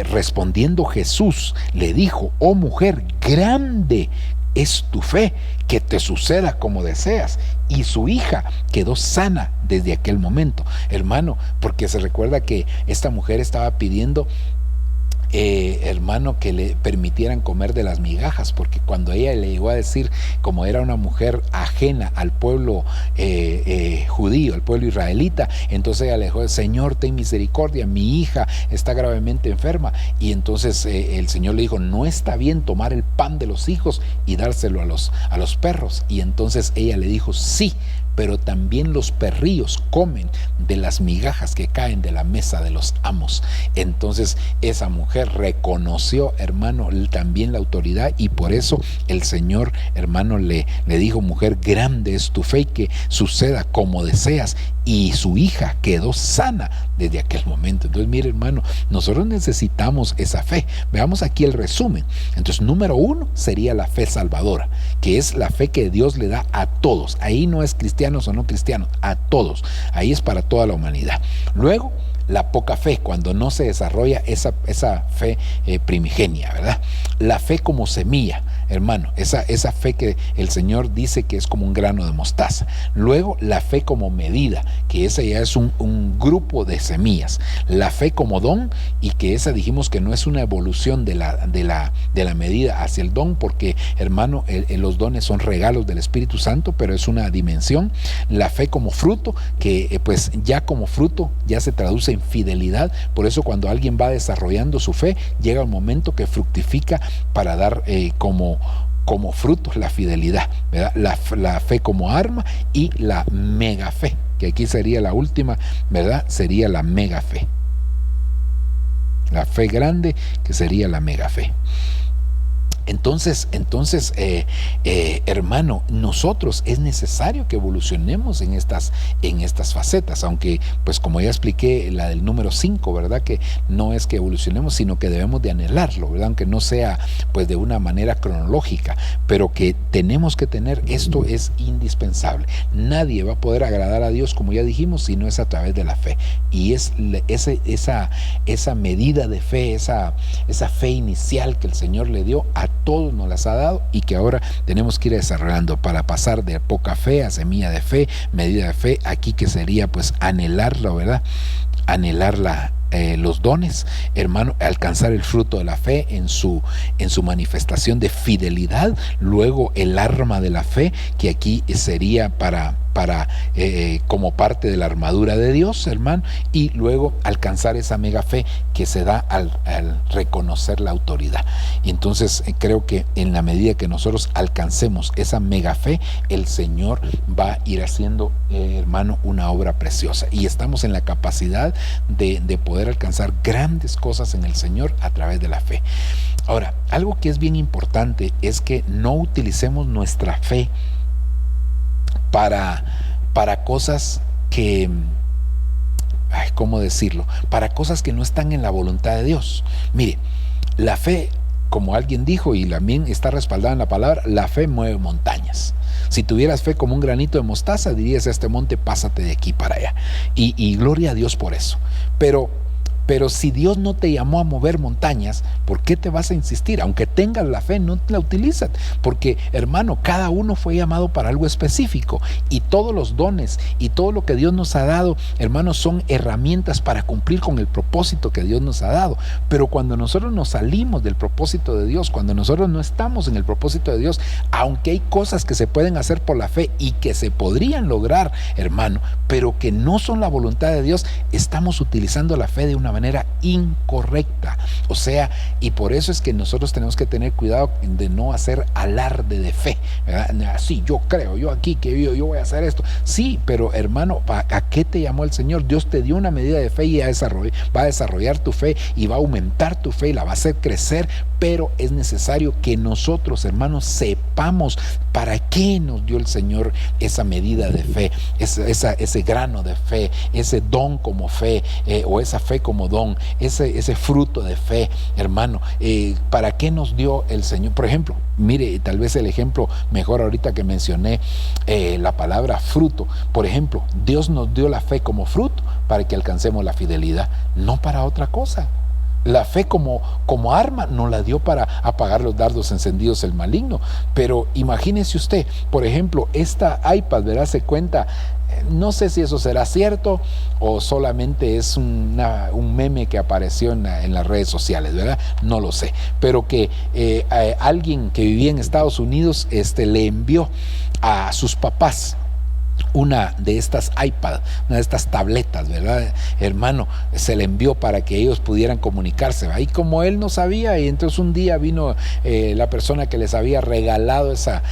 respondiendo Jesús, le dijo: oh mujer, grande es tu fe, que te suceda como deseas. Y su hija quedó sana desde aquel momento, hermano, porque se recuerda que esta mujer estaba pidiendo, hermano, que le permitieran comer de las migajas, porque cuando ella le llegó a decir, como era una mujer ajena al pueblo judío, al pueblo israelita, entonces ella le dijo: Señor, ten misericordia, mi hija está gravemente enferma. Y entonces el Señor le dijo: no está bien tomar el pan de los hijos y dárselo a los perros. Y entonces ella le dijo: sí, pero también los perrillos comen de las migajas que caen de la mesa de los amos. Entonces esa mujer reconoció, hermano, también la autoridad, y por eso el Señor, hermano, le dijo: mujer, grande es tu fe, que suceda como deseas. y su hija quedó sana desde aquel momento. Entonces, mire, hermano, nosotros necesitamos esa fe. Veamos aquí el resumen. Entonces, número 1 sería la fe salvadora, que es la fe que Dios le da a todos. Ahí no es cristianos o no cristianos, a todos. Ahí es para toda la humanidad. Luego, la poca fe, cuando no se desarrolla esa fe primigenia, ¿verdad? La fe como semilla, hermano, esa fe que el Señor dice que es como un grano de mostaza. Luego, la fe como medida, que esa ya es un grupo de semillas. La fe como don, y que esa dijimos que no es una evolución de la medida hacia el don, porque, hermano, los dones son regalos del Espíritu Santo, pero es una dimensión. La fe como fruto, que pues ya como fruto ya se traduce en fidelidad. Por eso cuando alguien va desarrollando su fe, llega un momento que fructifica para dar como fruto la fidelidad, ¿verdad? La fe como arma, y la mega fe, que aquí sería la última, ¿verdad? Sería la mega fe. La fe grande, que sería la mega fe. Entonces, hermano, nosotros es necesario que evolucionemos en estas facetas, aunque, pues como ya expliqué, la del número 5, ¿verdad? Que no es que evolucionemos, sino que debemos de anhelarlo, ¿verdad? Aunque no sea, pues, de una manera cronológica, pero que tenemos que tener, esto es indispensable. Nadie va a poder agradar a Dios, como ya dijimos, si no es a través de la fe. Y es esa medida de fe, esa fe inicial que el Señor le dio a todos, nos las ha dado, y que ahora tenemos que ir desarrollando para pasar de poca fe a semilla de fe, medida de fe, aquí que sería pues anhelarla, ¿verdad? Anhelarla, los dones, hermano, alcanzar el fruto de la fe en su manifestación de fidelidad. Luego el arma de la fe, que aquí sería para como parte de la armadura de Dios, hermano, y luego alcanzar esa mega fe que se da al reconocer la autoridad. Y entonces creo que en la medida que nosotros alcancemos esa mega fe, el Señor va a ir haciendo, hermano, una obra preciosa, y estamos en la capacidad de poder alcanzar grandes cosas en el Señor a través de la fe. Ahora, algo que es bien importante es que no utilicemos nuestra fe para cosas que, ¿cómo decirlo? Para cosas que no están en la voluntad de Dios. Mire, la fe, como alguien dijo, y también está respaldada en la palabra, la fe mueve montañas. Si tuvieras fe como un granito de mostaza, dirías a este monte, pásate de aquí para allá. Y gloria a Dios por eso. Pero si Dios no te llamó a mover montañas, ¿por qué te vas a insistir? Aunque tengas la fe, no la utilizas. Porque, hermano, cada uno fue llamado para algo específico. Y todos los dones y todo lo que Dios nos ha dado, hermanos, son herramientas para cumplir con el propósito que Dios nos ha dado. Pero cuando nosotros nos salimos del propósito de Dios, cuando nosotros no estamos en el propósito de Dios, aunque hay cosas que se pueden hacer por la fe y que se podrían lograr, hermano, pero que no son la voluntad de Dios, estamos utilizando la fe de una manera incorrecta. O sea, y por eso es que nosotros tenemos que tener cuidado de no hacer alarde de fe, ¿verdad? Sí, yo creo, yo aquí, que yo voy a hacer esto. Sí, pero hermano, ¿a qué te llamó el Señor? Dios te dio una medida de fe y va a desarrollar tu fe y va a aumentar tu fe y la va a hacer crecer, pero es necesario que nosotros, hermanos, sepamos para qué nos dio el Señor esa medida de fe, ese grano de fe, ese don como fe, o esa fe como don, ese fruto de fe, hermano, ¿para qué nos dio el Señor? Por ejemplo, mire, tal vez el ejemplo mejor ahorita que mencioné la palabra fruto. Por ejemplo, Dios nos dio la fe como fruto para que alcancemos la fidelidad, no para otra cosa. La fe como arma nos la dio para apagar los dardos encendidos del maligno. Pero imagínese usted, por ejemplo, esta iPad, ¿verdad? Se cuenta, no sé si eso será cierto o solamente es un meme que apareció en las redes sociales, ¿verdad? No lo sé. Pero que alguien que vivía en Estados Unidos le envió a sus papás una de estas iPad, una de estas tabletas, ¿verdad? Hermano, se le envió para que ellos pudieran comunicarse. Ahí como él no sabía, y entonces un día vino la persona que les había regalado esa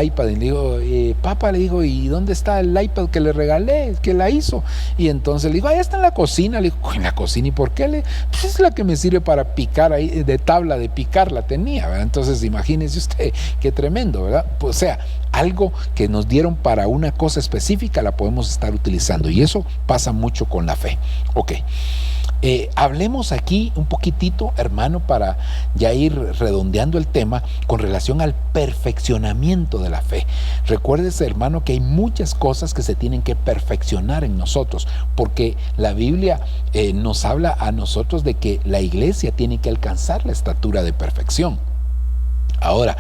iPad y le dijo, papá, le dijo, ¿y dónde está el iPad que le regalé, que la hizo? Y entonces le dijo, ahí está en la cocina. Le dijo, ¿en la cocina? ¿Y por qué? Pues es la que me sirve para picar ahí, de tabla de picar la tenía, ¿verdad? Entonces imagínese usted, qué tremendo, ¿verdad? Pues, o sea, algo que nos dieron para una cosa específica la podemos estar utilizando, y eso pasa mucho con la fe. Ok. Hablemos aquí un poquitito, hermano, para ya ir redondeando el tema con relación al perfeccionamiento de la fe. Recuérdese, hermano, que hay muchas cosas que se tienen que perfeccionar en nosotros, porque la Biblia nos habla a nosotros de que la iglesia tiene que alcanzar la estatura de perfección. Ahora,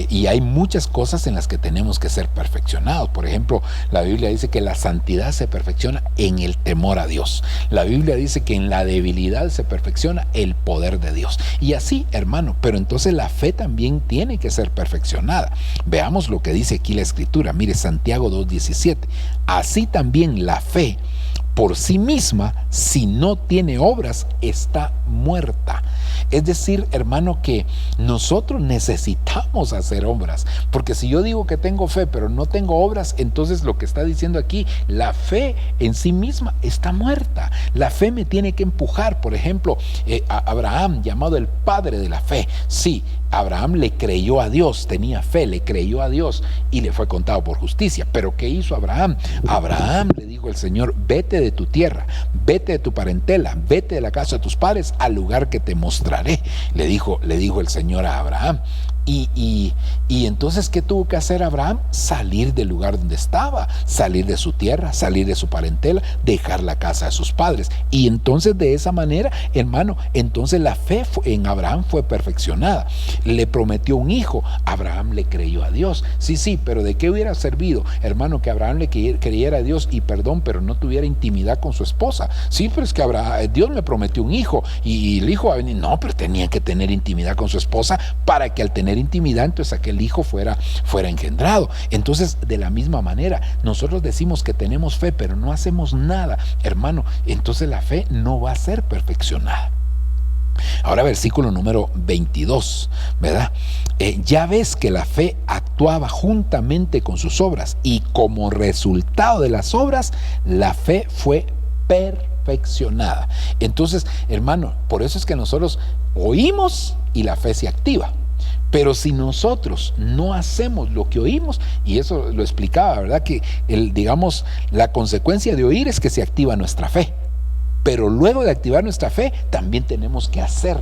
y hay muchas cosas en las que tenemos que ser perfeccionados. Por ejemplo, la Biblia dice que la santidad se perfecciona en el temor a Dios. La Biblia dice que en la debilidad se perfecciona el poder de Dios. Y así, hermano, pero entonces la fe también tiene que ser perfeccionada. Veamos lo que dice aquí la Escritura. Mire, Santiago 2:17. Así también la fe por sí misma, si no tiene obras, está muerta. Es decir, hermano, que nosotros necesitamos hacer obras, porque si yo digo que tengo fe pero no tengo obras, entonces lo que está diciendo aquí, la fe en sí misma está muerta. La fe me tiene que empujar. Por ejemplo, a Abraham, llamado el padre de la fe, sí, Abraham le creyó a Dios, tenía fe, le creyó a Dios y le fue contado por justicia. Pero ¿qué hizo Abraham? Abraham le dijo al Señor: vete de tu tierra, vete de tu parentela, vete de la casa de tus padres al lugar que te mostraré. Le dijo el Señor a Abraham. Y entonces, ¿qué tuvo que hacer Abraham? Salir del lugar donde estaba, salir de su tierra, salir de su parentela, dejar la casa de sus padres. Y entonces, de esa manera, hermano, entonces la fe en Abraham fue perfeccionada. Le prometió un hijo, Abraham le creyó a Dios. Sí, pero ¿de qué hubiera servido, hermano, que Abraham le creyera a Dios y pero no tuviera intimidad con su esposa? Sí, pero es que Dios me prometió un hijo y el hijo va a venir. No, pero tenía que tener intimidad con su esposa para que al tener intimidad, entonces aquel hijo fuera engendrado. Entonces, de la misma manera, nosotros decimos que tenemos fe, pero no hacemos nada, hermano, entonces la fe no va a ser perfeccionada. Ahora, versículo número 22, ¿verdad? Ya ves que la fe actuaba juntamente con sus obras, y como resultado de las obras, la fe fue perfeccionada. Entonces, hermano, por eso es que nosotros oímos y la fe se activa. Pero si nosotros no hacemos lo que oímos, y eso lo explicaba, ¿verdad? Que la consecuencia de oír es que se activa nuestra fe. Pero luego de activar nuestra fe, también tenemos que hacer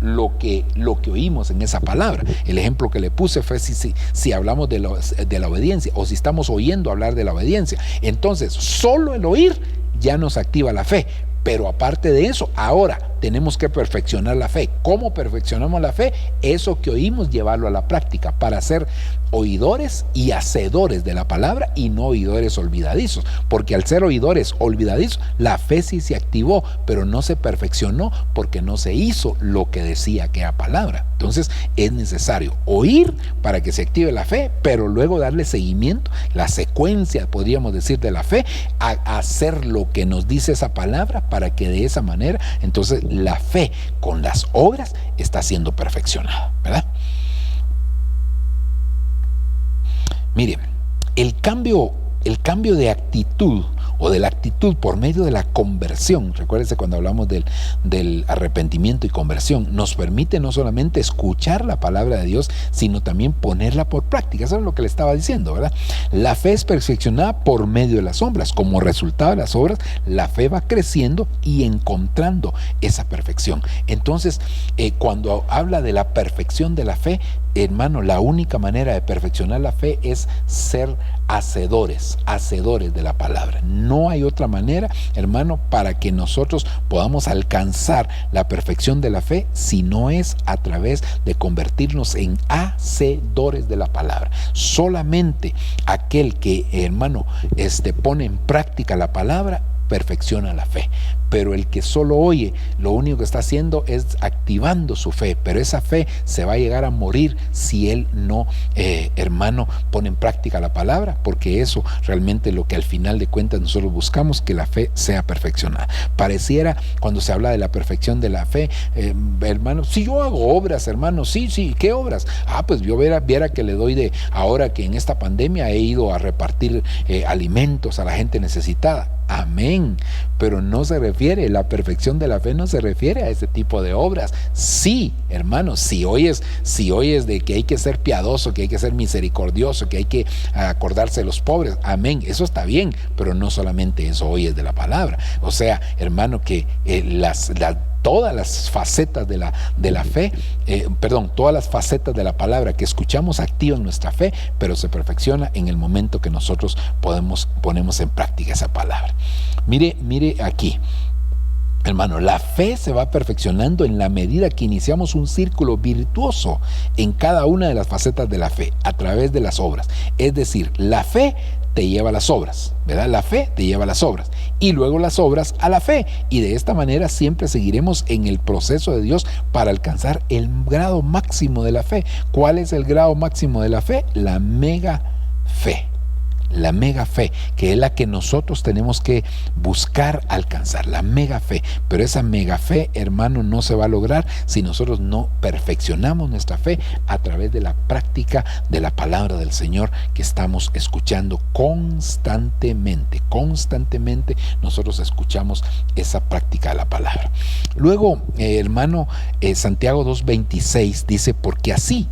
lo que oímos en esa palabra. El ejemplo que le puse fue si hablamos de la obediencia, o si estamos oyendo hablar de la obediencia. Entonces, solo el oír ya nos activa la fe. Pero aparte de eso, ahora tenemos que perfeccionar la fe. ¿Cómo perfeccionamos la fe? Eso que oímos, llevarlo a la práctica para ser oidores y hacedores de la palabra, y no oidores olvidadizos. Porque al ser oidores olvidadizos, la fe sí se activó, pero no se perfeccionó porque no se hizo lo que decía aquella palabra. Entonces es necesario oír para que se active la fe, pero luego darle seguimiento, la secuencia, podríamos decir, de la fe, a hacer lo que nos dice esa palabra, para que de esa manera, entonces, la fe con las obras está siendo perfeccionada, ¿verdad? Mire, el cambio de actitud, o de la actitud por medio de la conversión, recuérdese cuando hablamos del arrepentimiento y conversión, nos permite no solamente escuchar la palabra de Dios, sino también ponerla por práctica. Eso es lo que le estaba diciendo, ¿verdad? La fe es perfeccionada por medio de las obras. Como resultado de las obras, la fe va creciendo y encontrando esa perfección. Entonces, cuando habla de la perfección de la fe, hermano, la única manera de perfeccionar la fe es ser hacedores de la palabra. No hay otra manera, hermano, para que nosotros podamos alcanzar la perfección de la fe, si no es a través de convertirnos en hacedores de la palabra. Solamente aquel que, hermano, pone en práctica la palabra, perfecciona la fe. Pero el que solo oye, lo único que está haciendo es activando su fe, pero esa fe se va a llegar a morir si él no, hermano, pone en práctica la palabra, porque eso realmente lo que al final de cuentas nosotros buscamos, que la fe sea perfeccionada. Pareciera, cuando se habla de la perfección de la fe, hermano, si yo hago obras, hermano, sí, ¿qué obras? Pues yo viera que le doy ahora que en esta pandemia he ido a repartir alimentos a la gente necesitada. amén, pero no se refiere, la perfección de la fe no se refiere a ese tipo de obras. Sí, hermanos, si oyes de que hay que ser piadoso, que hay que ser misericordioso, que hay que acordarse de los pobres, amén, eso está bien, pero no solamente eso oyes de la palabra. O sea, hermano, que todas las facetas de la fe, todas las facetas de la palabra que escuchamos activan nuestra fe, pero se perfecciona en el momento que nosotros ponemos en práctica esa palabra. Mire aquí, hermano, la fe se va perfeccionando en la medida que iniciamos un círculo virtuoso en cada una de las facetas de la fe, a través de las obras. Es decir, la fe te lleva a las obras, ¿verdad? La fe te lleva a las obras y luego las obras a la fe, y de esta manera siempre seguiremos en el proceso de Dios para alcanzar el grado máximo de la fe. ¿Cuál es el grado máximo de la fe? La mega fe. La mega fe, que es la que nosotros tenemos que buscar alcanzar, la mega fe. Pero esa mega fe, hermano, no se va a lograr si nosotros no perfeccionamos nuestra fe a través de la práctica de la palabra del Señor que estamos escuchando constantemente. Constantemente nosotros escuchamos esa práctica de la palabra. Luego, hermano, Santiago 2:26 dice: porque así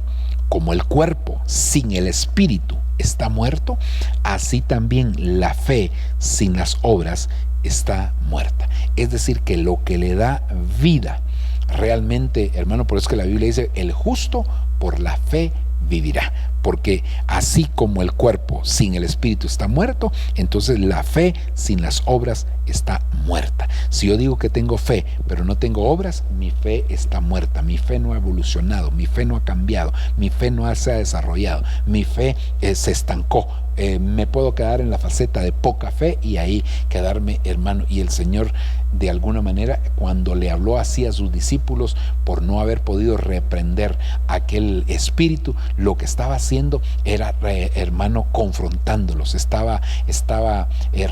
como el cuerpo sin el espíritu está muerto, así también la fe sin las obras está muerta. Es decir, que lo que le da vida realmente, hermano, por eso es que la Biblia dice: el justo por la fe vivirá. Porque así como el cuerpo sin el espíritu está muerto, entonces la fe sin las obras está muerta. Si yo digo que tengo fe, pero no tengo obras, mi fe está muerta. Mi fe no ha evolucionado, mi fe no ha cambiado, mi fe no se ha desarrollado, mi fe se estancó. Me puedo quedar en la faceta de poca fe y ahí quedarme, hermano. Y el Señor, de alguna manera, cuando le habló así a sus discípulos por no haber podido reprender aquel espíritu, lo que estaba haciendo era, hermano, confrontándolos, estaba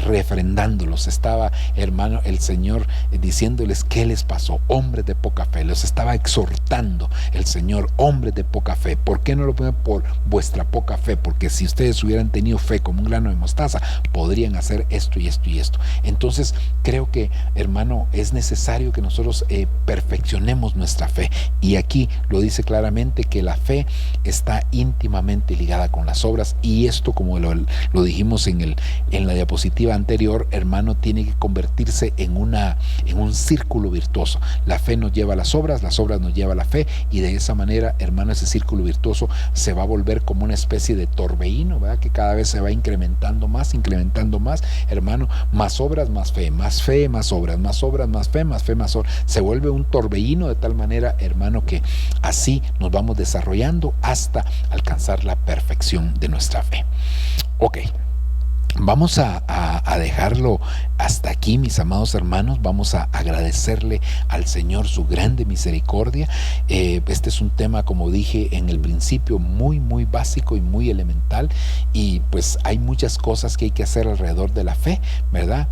refrendándolos, estaba, hermano, el Señor diciéndoles qué les pasó, hombres de poca fe. Los estaba exhortando el Señor: hombres de poca fe. ¿Por qué no lo ponen? Por vuestra poca fe, porque si ustedes hubieran tenido fe como un grano de mostaza, podrían hacer esto y esto y esto. Entonces creo que, hermano, es necesario que nosotros perfeccionemos nuestra fe, y aquí lo dice claramente que la fe está íntimamente ligada con las obras, y esto, como lo dijimos en la diapositiva anterior, hermano, tiene que convertirse en un círculo virtuoso. La fe nos lleva a las obras nos lleva a la fe, y de esa manera, hermano, ese círculo virtuoso se va a volver como una especie de torbellino, ¿verdad? Que cada vez se va incrementando más, hermano, más obras, más fe, más obras, más fe, más obras. Se vuelve un torbellino de tal manera, hermano, que así nos vamos desarrollando hasta alcanzar la perfección de nuestra fe. Ok. Vamos a dejarlo hasta aquí, mis amados hermanos. Vamos a agradecerle al Señor su grande misericordia. Este es un tema, como dije en el principio, muy, muy básico y muy elemental. Y pues hay muchas cosas que hay que hacer alrededor de la fe, ¿verdad?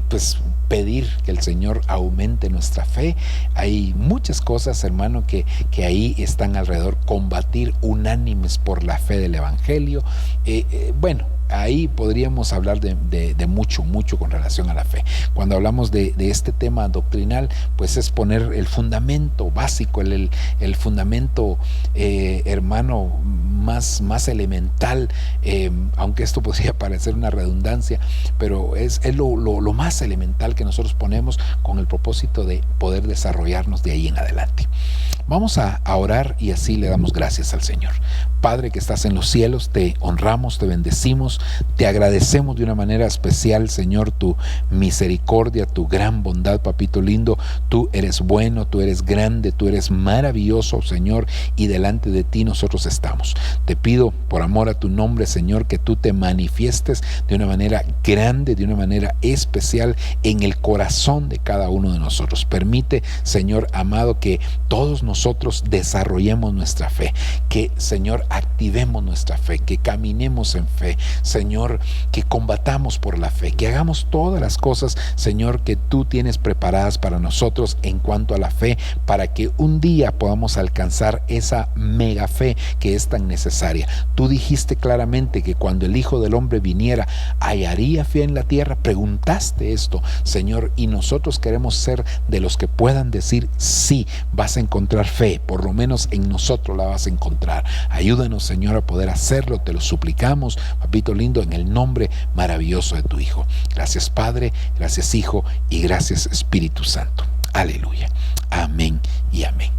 Pues pedir que el Señor aumente nuestra fe. Hay muchas cosas, hermano, que ahí están alrededor. Combatir unánimes por la fe del Evangelio. Bueno, ahí podríamos hablar de mucho con relación a la fe. Cuando hablamos de este tema doctrinal, pues es poner el fundamento básico, el fundamento, hermano, más elemental, aunque esto podría parecer una redundancia, pero es lo más elemental que nosotros ponemos con el propósito de poder desarrollarnos de ahí en adelante. Vamos a orar y así le damos gracias al Señor. Padre que estás en los cielos, te honramos, te bendecimos, te agradecemos de una manera especial, Señor, tu misericordia, tu gran bondad, papito lindo. Tú eres bueno, tú eres grande, tú eres maravilloso, Señor, y delante de ti nosotros estamos. Te pido, por amor a tu nombre, Señor, que tú te manifiestes de una manera grande, de una manera especial en el corazón de cada uno de nosotros. Permite, Señor amado, que todos nosotros desarrollemos nuestra fe, que, Señor, activemos nuestra fe, que caminemos en fe, Señor, que combatamos por la fe, que hagamos todas las cosas, Señor, que tú tienes preparadas para nosotros en cuanto a la fe, para que un día podamos alcanzar esa mega fe que es tan necesaria. Tú dijiste claramente que cuando el Hijo del Hombre viniera, ¿hallaría fe en la tierra? Preguntaste esto, Señor, y nosotros queremos ser de los que puedan decir, sí, vas a encontrar fe, por lo menos en nosotros la vas a encontrar. Ayúdanos, Señor, a poder hacerlo, te lo suplicamos, papito lindo, en el nombre maravilloso de tu Hijo. Gracias, Padre, gracias, Hijo, y gracias, Espíritu Santo. Aleluya. Amén y amén.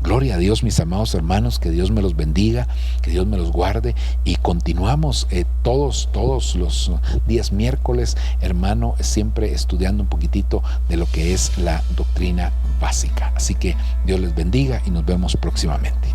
Gloria a Dios, mis amados hermanos, que Dios me los bendiga, que Dios me los guarde, y continuamos todos los días miércoles, hermano, siempre estudiando un poquitito de lo que es la doctrina básica. Así que Dios les bendiga y nos vemos próximamente.